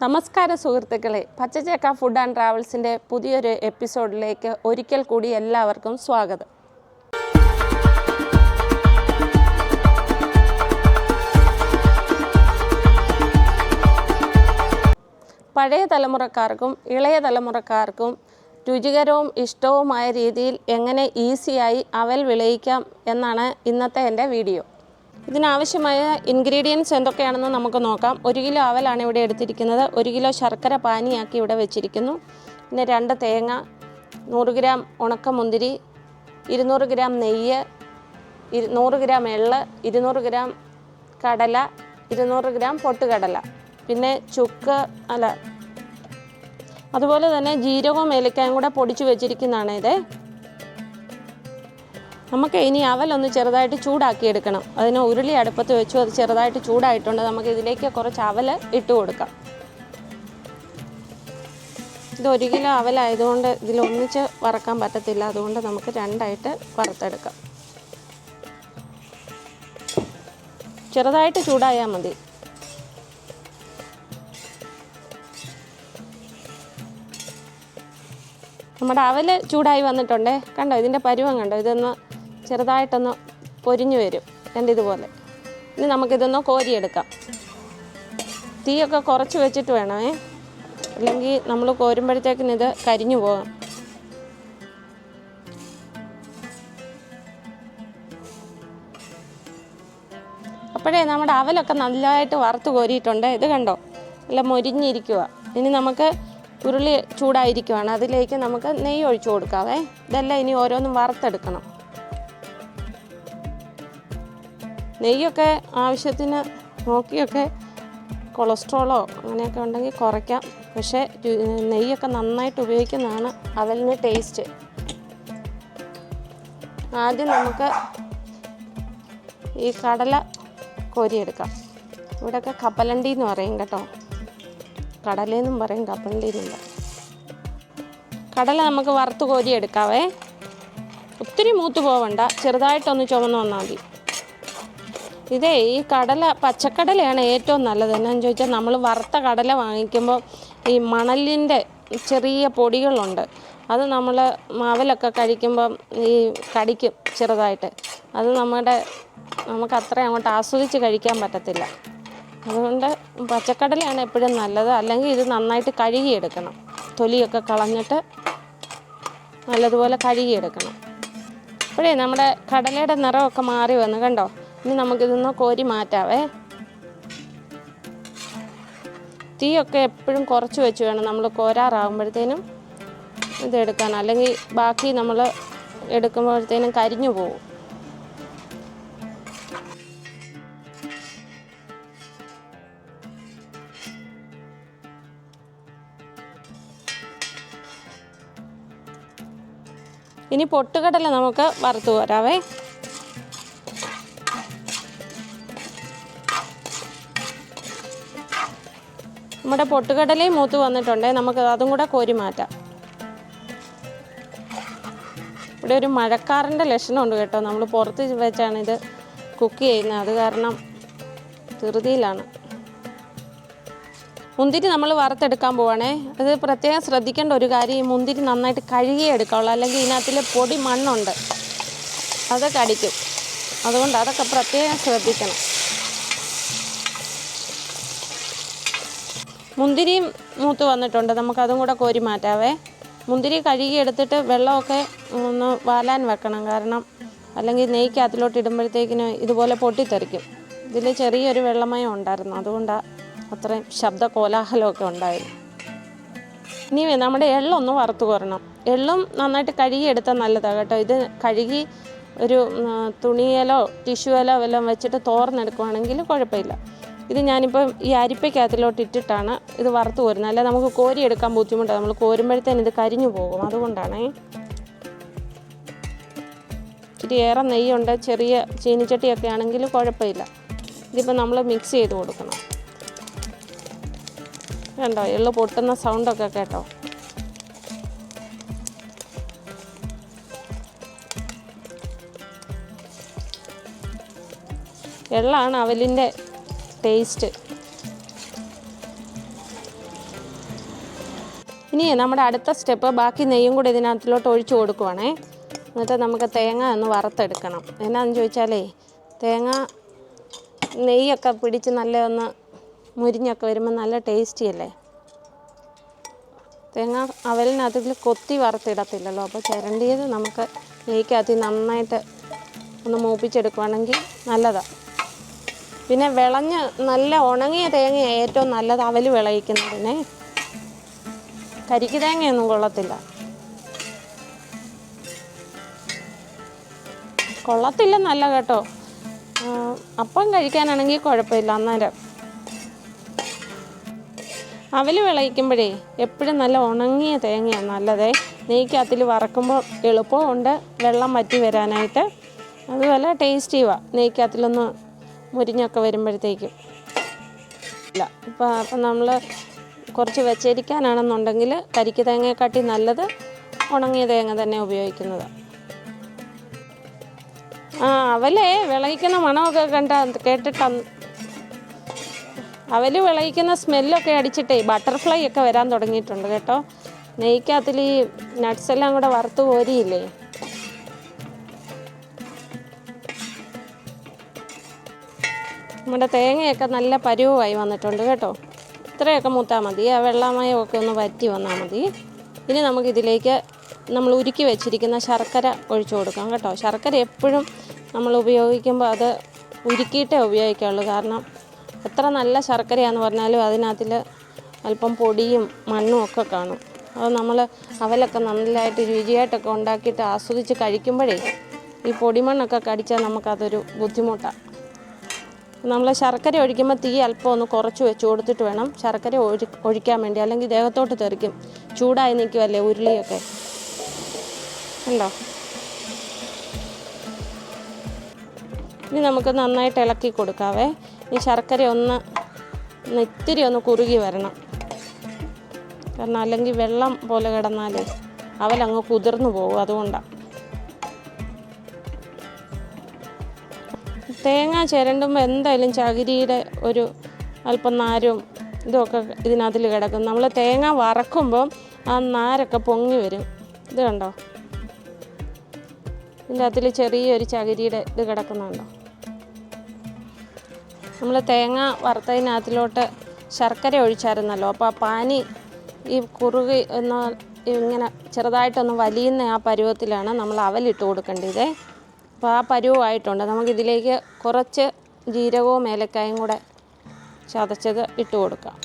നമസ്കാരം സുഹൃത്തുക്കളെ, പച്ചച്ചക്ക food and ട്രാവൽസിൻ്റെ പുതിയൊരു എപ്പിസോഡിലേക്ക് ഒരിക്കൽ കൂടി എല്ലാവർക്കും സ്വാഗതം. പഴയ തലമുറക്കാർക്കും ഇളയ തലമുറക്കാർക്കും രുചികരവും ഇഷ്ടവുമായ രീതിയിൽ എങ്ങനെ ഈസിയായി അവൽ വിളയിക്കാം എന്നാണ് ഇന്നത്തെ എൻ്റെ വീഡിയോ. ഇതിനാവശ്യമായ ഇൻഗ്രീഡിയൻസ് എന്തൊക്കെയാണെന്ന് നമുക്ക് നോക്കാം. 1 കിലോ അവലാണ് ഇവിടെ എടുത്തിരിക്കുന്നത്. 1 കിലോ ശർക്കര പാനിയാക്കി ഇവിടെ വെച്ചിരിക്കുന്നു. പിന്നെ 2 തേങ്ങ, 100 ഗ്രാം ഉണക്കമുന്തിരി, 200 ഗ്രാം നെയ്യ്, 100 ഗ്രാം എള്ള്, 200 ഗ്രാം കടല, 200 ഗ്രാം പൊട്ടുകടല, പിന്നെ ചുക്ക് അതുപോലെ തന്നെ ജീരകവും ഏലക്കായും കൂടെ പൊടിച്ചു വെച്ചിരിക്കുന്നതാണ് ഇത്. നമുക്ക് ഇനി അവലൊന്ന് ചെറുതായിട്ട് ചൂടാക്കി എടുക്കണം. അതിന് ഉരുളി അടുപ്പത്ത് വെച്ചു. അത് ചെറുതായിട്ട് ചൂടായിട്ടുണ്ട്. നമുക്ക് ഇതിലേക്ക് കുറച്ച് അവൽ ഇട്ട് കൊടുക്കാം. ഇത് 1 കിലോ അവലായതുകൊണ്ട് ഇതിലൊന്നിച്ച് വറക്കാൻ പറ്റത്തില്ല. അതുകൊണ്ട് നമുക്ക് 2ആയിട്ട് വറുത്തെടുക്കാം. ചെറുതായിട്ട് ചൂടായാൽ മതി. നമ്മുടെ അവൽ ചൂടായി വന്നിട്ടുണ്ടേ. കണ്ടോ, ഇതിൻ്റെ പരുവം കണ്ടോ? ഇതൊന്ന് ചെറുതായിട്ടൊന്ന് പൊരിഞ്ഞു വരും ഇതുപോലെ. ഇനി നമുക്കിതൊന്ന് കോരിയെടുക്കാം. തീയൊക്കെ കുറച്ച് വെച്ചിട്ട് വേണമേ, അല്ലെങ്കിൽ നമ്മൾ കോരുമ്പോഴത്തേക്കിന് ഇത് കരിഞ്ഞു പോകാം. അപ്പോഴേ നമ്മുടെ അവലൊക്കെ നല്ലതായിട്ട് വറുത്ത് കോരിയിട്ടുണ്ട്. ഇത് കണ്ടോ, നല്ല മൊരിഞ്ഞിരിക്കുക. ഇനി നമുക്ക് ഉരുളി ചൂടായിരിക്കുവാണ്. അതിലേക്ക് നമുക്ക് നെയ്യ് ഒഴിച്ചു കൊടുക്കാവേ. ഇതെല്ലാം ഇനി ഓരോന്നും വറുത്തെടുക്കണം. നെയ്യൊക്കെ ആവശ്യത്തിന് നോക്കിയൊക്കെ കൊളസ്ട്രോളോ അങ്ങനെയൊക്കെ ഉണ്ടെങ്കിൽ കുറയ്ക്കാം. പക്ഷേ നെയ്യൊക്കെ നന്നായിട്ട് ഉപയോഗിക്കുന്നതാണ് അവലിന് ടേസ്റ്റ്. ആദ്യം നമുക്ക് ഈ കടല കോരിയെടുക്കാം. ഇവിടെയൊക്കെ കപ്പലണ്ടി എന്ന് പറയും കേട്ടോ. കടലെന്നും പറയും, കപ്പലണ്ടി എന്നും പറയും. കടല നമുക്ക് വറുത്ത് കോരിയെടുക്കാവേ. ഒത്തിരി മൂത്ത് പോവണ്ട, ചെറുതായിട്ടൊന്ന് ചുവന്ന് വന്നാൽ മതി. ഇതേ ഈ കടല പച്ചക്കടലയാണ് ഏറ്റവും നല്ലത്. എന്നാന്ന് ചോദിച്ചാൽ നമ്മൾ വറുത്ത കടല വാങ്ങിക്കുമ്പോൾ ഈ മണലിൻ്റെ ചെറിയ പൊടികളുണ്ട്. അത് നമ്മൾ അവലൊക്കെ കഴിക്കുമ്പം ഈ കടിക്കും ചെറുതായിട്ട്. അത് നമുക്ക് അത്രയും അങ്ങോട്ട് ആസ്വദിച്ച് കഴിക്കാൻ പറ്റത്തില്ല. അതുകൊണ്ട് പച്ചക്കടലയാണ് എപ്പോഴും നല്ലത്. അല്ലെങ്കിൽ ഇത് നന്നായിട്ട് കഴുകിയെടുക്കണം. തൊലിയൊക്കെ കളഞ്ഞിട്ട് നല്ലതുപോലെ കഴുകിയെടുക്കണം. അപ്പോഴേ നമ്മുടെ കടലയുടെ നിറമൊക്കെ മാറി വന്നു കണ്ടോ. ഇനി നമുക്കിതൊന്ന് കോരി മാറ്റാവേ. തീയൊക്കെ എപ്പോഴും കുറച്ച് വെച്ച് വേണം നമ്മൾ കോരാറാകുമ്പോഴത്തേനും ഇതെടുക്കാൻ. അല്ലെങ്കിൽ ബാക്കി നമ്മൾ എടുക്കുമ്പോഴത്തേനും കരിഞ്ഞു പോകും. ഇനി പൊട്ടുകടല നമുക്ക് വറുത്ത് കോരാവേ. നമ്മുടെ പൊട്ടുകടലയും മൂത്ത് വന്നിട്ടുണ്ടേ. നമുക്ക് അതും കൂടെ കോരി മാറ്റാം. ഇവിടെ ഒരു മഴക്കാറിൻ്റെ ലക്ഷണമുണ്ട് കേട്ടോ. നമ്മൾ പുറത്ത് വെച്ചാണ് ഇത് കുക്ക് ചെയ്യുന്നത്. അത് കാരണം ധൃതിയിലാണ്. മുന്തിരി നമ്മൾ വറുത്തെടുക്കാൻ പോവാണേ. അത് പ്രത്യേകം ശ്രദ്ധിക്കേണ്ട ഒരു കാര്യം, ഈ മുന്തിരി നന്നായിട്ട് കഴുകിയെടുക്കാവുള്ളൂ. അല്ലെങ്കിൽ ഇതിനകത്തിൽ പൊടി മണ്ണുണ്ട്, അത് കടിക്കും. അതുകൊണ്ട് അതൊക്കെ പ്രത്യേകം ശ്രദ്ധിക്കണം. മുന്തിരിയും മൂത്ത് വന്നിട്ടുണ്ട്. നമുക്കതും കൂടെ കോരി മാറ്റാവേ. മുന്തിരി കഴുകിയെടുത്തിട്ട് വെള്ളമൊക്കെ ഒന്ന് വാലാൻ വെക്കണം. കാരണം അല്ലെങ്കിൽ നെയ്ക്ക് അതിലോട്ട് ഇടുമ്പോഴത്തേക്കിന് ഇതുപോലെ പൊട്ടിത്തെറിക്കും. ഇതിൽ ചെറിയൊരു വെള്ളമയം ഉണ്ടായിരുന്നു. അതുകൊണ്ടാണ് അത്രയും ശബ്ദ കോലാഹലമൊക്കെ ഉണ്ടായിരുന്നു. ഇനി നമ്മുടെ എള്ളൊന്ന് വറുത്ത് കോരണം. എള്ളും നന്നായിട്ട് കഴുകിയെടുത്താൽ നല്ലതാണ് കേട്ടോ. ഇത് കഴുകി ഒരു തുണിയിലോ ടിഷ്യൂയിലോ വല്ലതും വെച്ചിട്ട് തോർന്നെടുക്കുവാണെങ്കിൽ കുഴപ്പമില്ല. ഇത് ഞാനിപ്പം ഈ അരിപ്പയ്ക്കകത്തിലോട്ട് ഇട്ടിട്ടാണ് ഇത് വറുത്ത് കോരുന്നത്. അല്ല നമുക്ക് കോരിയെടുക്കാൻ ബുദ്ധിമുട്ടാണ്. നമ്മൾ കോരുമ്പോഴത്തേന് ഇത് കരിഞ്ഞു പോകും. അതുകൊണ്ടാണേ. ഇച്ചിരി ഏറെ നെയ്യുണ്ട്. ചെറിയ ചീനിച്ചട്ടിയൊക്കെ ആണെങ്കിൽ കുഴപ്പമില്ല. ഇതിപ്പോൾ നമ്മൾ മിക്സ് ചെയ്ത് കൊടുക്കണം. കണ്ടോ, എള്ള് പൊട്ടുന്ന സൗണ്ടൊക്കെ കേട്ടോ. എള്ളാണ് അവലിൻ്റെ ടേസ്റ്റ്. ഇനി നമ്മുടെ അടുത്ത സ്റ്റെപ്പ് ബാക്കി നെയ്യും കൂടി ഇതിനകത്തിലോട്ട് ഒഴിച്ചു കൊടുക്കുവാണേ. എന്നിട്ട് നമുക്ക് തേങ്ങ ഒന്ന് വറുത്തെടുക്കണം. എന്നാന്ന് ചോദിച്ചാലേ തേങ്ങ നെയ്യൊക്കെ പിടിച്ച് നല്ല ഒന്ന് മുരിഞ്ഞൊക്കെ വരുമ്പോൾ നല്ല ടേസ്റ്റി അല്ലേ. തേങ്ങ അവലിനകത്തിൽ കൊത്തി വറുത്തിടത്തില്ലല്ലോ. അപ്പോൾ ചിരണ്ടിയത് നമുക്ക് നെയ്ക്കകത്ത് നന്നായിട്ട് ഒന്ന് മൂപ്പിച്ചെടുക്കുകയാണെങ്കിൽ നല്ലതാണ്. പിന്നെ വിളഞ്ഞ് നല്ല ഉണങ്ങിയ തേങ്ങയാണ് ഏറ്റവും നല്ലത് അവൽ വിളയിക്കുന്നതിന്. കരിക്ക് തേങ്ങയൊന്നും കൊള്ളത്തില്ല. കൊള്ളത്തില്ലെന്നല്ല കേട്ടോ, അപ്പം കഴിക്കാനാണെങ്കിൽ കുഴപ്പമില്ല. അന്നേരം അവൽ വിളയിക്കുമ്പോഴേ എപ്പോഴും നല്ല ഉണങ്ങിയ തേങ്ങയാണ് നല്ലതേ. നെയ്ക്കകത്തിൽ വറക്കുമ്പോൾ എളുപ്പമുണ്ട് വെള്ളം വറ്റി വരാനായിട്ട്. അതുപോലെ ടേസ്റ്റിയുമാണ് നെയ്ക്കകത്തിലൊന്ന് മുരിഞ്ഞൊക്കെ വരുമ്പോഴത്തേക്കും. ഇല്ല അപ്പം നമ്മൾ കുറച്ച് വെച്ചിരിക്കാനാണെന്നുണ്ടെങ്കിൽ കരിക്ക് തേങ്ങയെക്കാട്ടി നല്ലത് ഉണങ്ങിയ തേങ്ങ തന്നെ ഉപയോഗിക്കുന്നത്. അവലേ വിളയിക്കുന്ന മണമൊക്കെ കേട്ടിട്ട് അവൽ വിളയിക്കുന്ന സ്മെല്ലൊക്കെ അടിച്ചിട്ടേ ബട്ടർഫ്ലൈ ഒക്കെ വരാൻ തുടങ്ങിയിട്ടുണ്ട് കേട്ടോ. നെയ്ക്കകത്തിൽ ഈ നട്ട്സ് എല്ലാം കൂടെ വറുത്ത് കോരിയില്ലേ. നമ്മുടെ തേങ്ങയൊക്കെ നല്ല പരുവമായി വന്നിട്ടുണ്ട് കേട്ടോ. ഇത്രയൊക്കെ മൂത്താൽ മതി. ആ വെള്ളമയമൊക്കെ ഒന്ന് വറ്റി വന്നാൽ മതി. ഇനി നമുക്കിതിലേക്ക് നമ്മൾ ഉരുക്കി വെച്ചിരിക്കുന്ന ശർക്കര ഒഴിച്ചു കൊടുക്കാം കേട്ടോ. ശർക്കര എപ്പോഴും നമ്മൾ ഉപയോഗിക്കുമ്പോൾ അത് ഉരുക്കിയിട്ടേ ഉപയോഗിക്കാവുള്ളൂ. കാരണം എത്ര നല്ല ശർക്കരയാണെന്ന് പറഞ്ഞാലും അതിനകത്തിൽ അല്പം പൊടിയും മണ്ണും ഒക്കെ കാണും. അത് നമ്മൾ അവലൊക്കെ നല്ലതായിട്ട് രുചിയായിട്ടൊക്കെ ഉണ്ടാക്കിയിട്ട് ആസ്വദിച്ച് കഴിക്കുമ്പോഴേ ഈ പൊടിമണ്ണൊക്കെ കടിച്ചാൽ നമുക്കതൊരു ബുദ്ധിമുട്ടാണ്. നമ്മൾ ശർക്കര ഒഴിക്കുമ്പോൾ തീ അല്പം ഒന്ന് കുറച്ച് വെച്ച് കൊടുത്തിട്ട് വേണം ശർക്കര ഒഴിക്കാൻ വേണ്ടി. അല്ലെങ്കിൽ ദേഹത്തോട്ട് തെറിക്കും. ചൂടായി നിൽക്കുമല്ലേ ഉരുളിയൊക്കെ. ഉണ്ടോ? ഇനി നമുക്ക് നന്നായിട്ട് ഇളക്കി കൊടുക്കാവേ. ഈ ശർക്കര ഇത്തിരി ഒന്ന് കുറുകി വരണം. കാരണം അല്ലെങ്കിൽ വെള്ളം പോലെ കിടന്നാലേ അവലങ്ങ് കുതിർന്നു പോകും. അതുകൊണ്ടാണ്. തേങ്ങ ചിരണ്ടുമ്പോൾ എന്തായാലും ചകിരിയുടെ ഒരു അല്പം നാരും ഇതൊക്കെ ഇതിനകത്തിൽ കിടക്കും. നമ്മൾ തേങ്ങ വറക്കുമ്പം ആ നാരൊക്കെ പൊങ്ങി വരും. ഇത് കണ്ടോ, ഇതിൻ്റെ അതിൽ ചെറിയൊരു ചകിരിയുടെ ഇത് കിടക്കുന്നുണ്ടോ. നമ്മൾ തേങ്ങ വറുത്തതിനകത്തിലോട്ട് ശർക്കര ഒഴിച്ചായിരുന്നല്ലോ. അപ്പോൾ ആ പാനി ഈ കുറുകി ഇങ്ങനെ ചെറുതായിട്ടൊന്ന് വലിയുന്ന ആ പരുവത്തിലാണ് നമ്മൾ അവലിട്ട് കൊടുക്കേണ്ടത്. അപ്പോൾ ആ പരുവമായിട്ടുണ്ട്. നമുക്കിതിലേക്ക് കുറച്ച് ജീരകവും ഏലക്കായും കൂടെ ചതച്ചത് ഇട്ട് കൊടുക്കാം.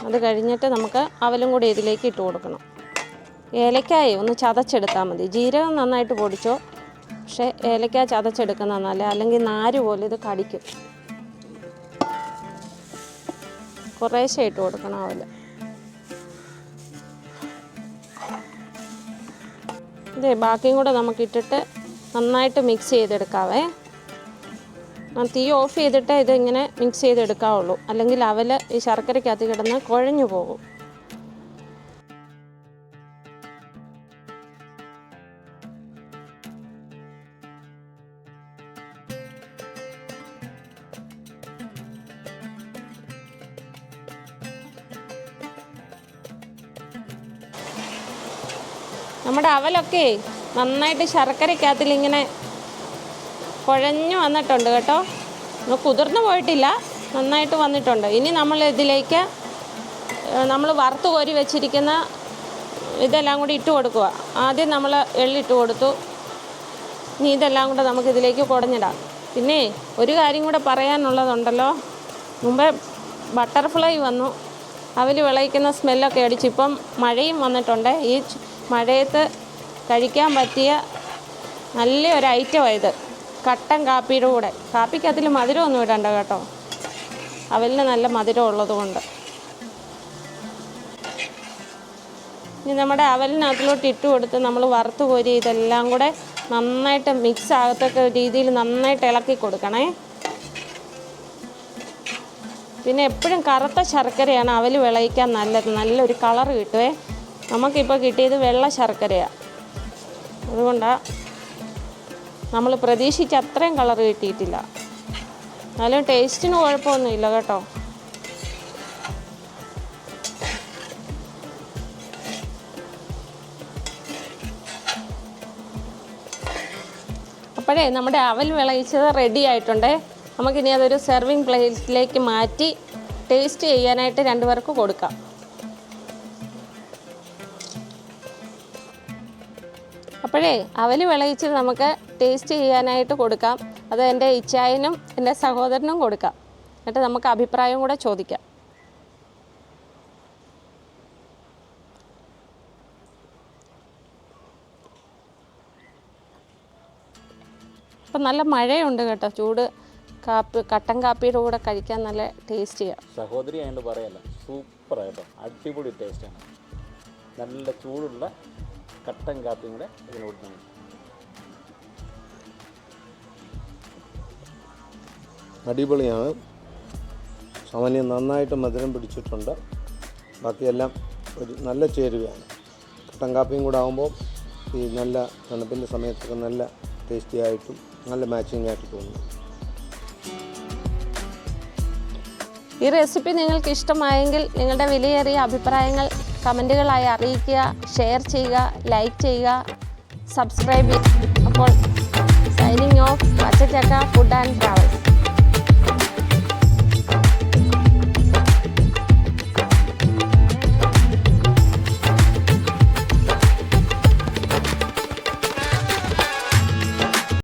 അത് കഴിഞ്ഞിട്ട് നമുക്ക് അവലും കൂടി ഇതിലേക്ക് ഇട്ട് കൊടുക്കണം. ഏലക്കായ ഒന്ന് ചതച്ചെടുത്താൽ മതി. ജീരകം നന്നായിട്ട് പൊടിച്ചോ, പക്ഷേ ഏലക്കായ ചതച്ചെടുക്കുന്നത് നല്ല, അല്ലെങ്കിൽ നാര് പോലെ ഇത് കടിക്കും. കുറേശ്ശെ ഇട്ട് കൊടുക്കണം അവൽ. ഇതേ ബാക്കിയും കൂടെ നമുക്കിട്ടിട്ട് നന്നായിട്ട് മിക്സ് ചെയ്തെടുക്കാവേ. തീ ഓഫ് ചെയ്തിട്ട് ഇതിങ്ങനെ മിക്സ് ചെയ്തെടുക്കാവുള്ളൂ. അല്ലെങ്കിൽ അവൽ ഈ ശർക്കരയ്ക്കകത്ത് കിടന്ന് കുഴഞ്ഞു പോകും. നമ്മുടെ അവലൊക്കെ നന്നായിട്ട് ശർക്കരയ്ക്കകത്തിൽ ഇങ്ങനെ കുഴഞ്ഞു വന്നിട്ടുണ്ട് കേട്ടോ. കുതിർന്നു പോയിട്ടില്ല, നന്നായിട്ട് വന്നിട്ടുണ്ട്. ഇനി നമ്മൾ ഇതിലേക്ക് നമ്മൾ വറുത്ത് കോരി വെച്ചിരിക്കുന്ന ഇതെല്ലാം കൂടി ഇട്ട് കൊടുക്കുക. ആദ്യം നമ്മൾ എള്ളിട്ട് കൊടുത്തു. ഇനി ഇതെല്ലാം കൂടെ നമുക്കിതിലേക്ക് കുടഞ്ഞിടാം. പിന്നെ ഒരു കാര്യം കൂടെ പറയാനുള്ളതുണ്ടല്ലോ. മുമ്പേ ബട്ടർഫ്ലൈ വന്നു, അവൽ വിളയിക്കുന്ന സ്മെല്ലൊക്കെ അടിച്ച്. ഇപ്പം മഴയും വന്നിട്ടുണ്ട്. ഈ മഴയത്ത് കഴിക്കാൻ പറ്റിയ നല്ലൊരു ഐറ്റമായത്. കട്ടൻ കാപ്പിയുടെ കൂടെ. കാപ്പിക്കകത്തിൽ മധുരമൊന്നും ഇടണ്ട കേട്ടോ, അവലിന് നല്ല മധുരം ഉള്ളത് കൊണ്ട്. ഇനി നമ്മുടെ അവലിനകത്തിലോട്ട് ഇട്ട് കൊടുത്ത് നമ്മൾ വറുത്ത് കോരി ഇതെല്ലാം കൂടെ നന്നായിട്ട് മിക്സ് ആകത്തക്ക രീതിയിൽ നന്നായിട്ട് ഇളക്കി കൊടുക്കണേ. പിന്നെ എപ്പോഴും കറുത്ത ശർക്കരയാണ് അവൽ വിളയിക്കാൻ നല്ലത്. നല്ലൊരു കളർ കിട്ടുവേ. നമുക്കിപ്പോൾ കിട്ടിയത് വെള്ള ശർക്കരയാണ്. അതുകൊണ്ടാണ് നമ്മൾ പ്രതീക്ഷിച്ച അത്രയും കളർ കിട്ടിയിട്ടില്ല. എന്നാലും ടേസ്റ്റിന് കുഴപ്പമൊന്നുമില്ല കേട്ടോ. അപ്പോഴേ നമ്മുടെ അവൽ വിളയിച്ചത് റെഡി ആയിട്ടുണ്ട്. നമുക്കിനി അതൊരു സെർവിങ് പ്ലേറ്റിലേക്ക് മാറ്റി ടേസ്റ്റ് ചെയ്യാനായിട്ട് രണ്ടുപേർക്ക് കൊടുക്കാം. അപ്പോഴേ അവൽ വിളയിച്ച് നമുക്ക് ടേസ്റ്റ് ചെയ്യാനായിട്ട് കൊടുക്കാം. അത് എൻ്റെ ഇച്ചായനും എൻ്റെ സഹോദരനും കൊടുക്കാം. എന്നിട്ട് നമുക്ക് അഭിപ്രായം കൂടെ ചോദിക്കാം. ഇപ്പം നല്ല മഴയുണ്ട് കേട്ടോ. ചൂട് കാപ്പി, കട്ടൻ കാപ്പിയുടെ കൂടെ കഴിക്കാൻ നല്ല ടേസ്റ്റിയാണ്. സഹോദരി ആയതുകൊണ്ട് പറയല്ല, സൂപ്പർ കേട്ടോ, അടിപൊളി ടേസ്റ്റാണ്. നല്ല ചൂടുള്ള കട്ടൻ കാപ്പിയും കൂടെ ഇതിനോട് തന്നെ. അടിപൊളിയാണ്. സാമാന്യം നന്നായിട്ട് മധുരം പിടിച്ചിട്ടുണ്ട്. ബാക്കിയെല്ലാം ഒരു നല്ല ചേരുവയാണ്. കട്ടൻ കാപ്പിയും കൂടെ ആകുമ്പോൾ ഈ നല്ല തണുപ്പിൻ്റെ സമയത്തൊക്കെ നല്ല ടേസ്റ്റി ആയിട്ടും നല്ല മാച്ചിങ് ആയിട്ട് തോന്നുന്നു. ഈ റെസിപ്പി നിങ്ങൾക്ക് ഇഷ്ടമായെങ്കിൽ നിങ്ങളുടെ വിലയേറിയ അഭിപ്രായങ്ങൾ കമൻറ്റുകളായി അറിയിക്കുക, ഷെയർ ചെയ്യുക, ലൈക്ക് ചെയ്യുക, സബ്സ്ക്രൈബ് ചെയ്യുക. അപ്പോൾ signing off Pachachakka food and travels.